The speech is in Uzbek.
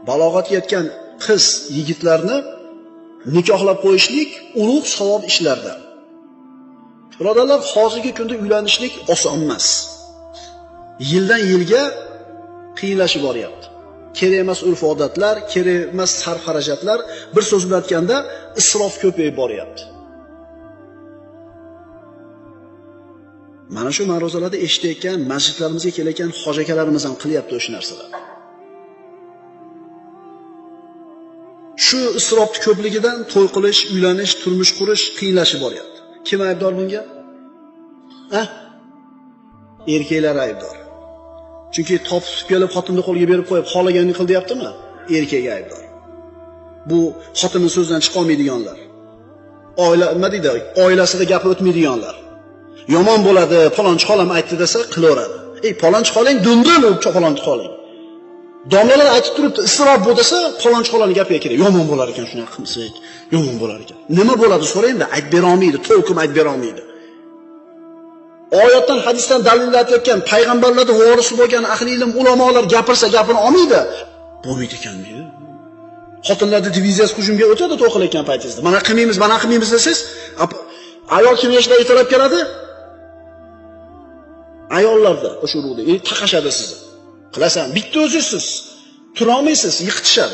balog'atga yetgan qiz yigitlarni nikohlab qo'yishlik ulug' savob ishlardan. Birodarlar, hozirgi kunda uylanishlik oson emas. Yildan yilga qiyinlashib boryapti. Kerak emas urf-odatlar, kerak emas sarf-xarajatlar, bir so'z bilan aytganda isrof ko'payib boryapti. Mana shu ma'ruzalarda eshitayotgan, masjidlarimizga kelayotgan hoji akalarimiz ham qilyapti o'sha narsalar. Shu isrofning ko'pligidan to'y qilish, uylanish, turmush qurish qiyinlashib boryapti. Kim aybdor bunga? Erkaklar aybdor. Chunki topib kelib xotinni qo'lga berib qo'yib, xohlaganini qil deyaptimi? Erkak aybdor. Bu xotinning so'zidan chiqa olmaydiganlar. Nima deydi? Oilasida gap o'tmaydiganlar. Yomon bo'ladi, falonchi xolam aytdi desa qilaveradi. Falonchi xolang dundimi, falonchi xolang. Domlalar aytib turibdi, isrof bu desa, falonchi xolamning gapiga kerak. Yomon bo'lar ekan, shuni qilsak, yomon bo'lar ekan. Nima bo'ladi so'raymi? Aytib bera olmaydi, to'lqin aytib bera olmaydi. Oyatdan, hadisdan dalillatayotgan payg'ambarlarning vorisi bo'lgan ahli ilm ulamolar gapirsa gapini olmaydi. Bo'lmaydi ekan deydi. Xotinlarning diviziyasi hujumga o'tadi to'y qilayotgan paytingizda. Mana qilmaymiz desangiz, ayol kim yoshda ertalab keladi? Ayollarda o'sha urug'da taqashadi sizni. Qilasan, bitta o'zingsiz. Tura olmaysiz, yiqitishadi.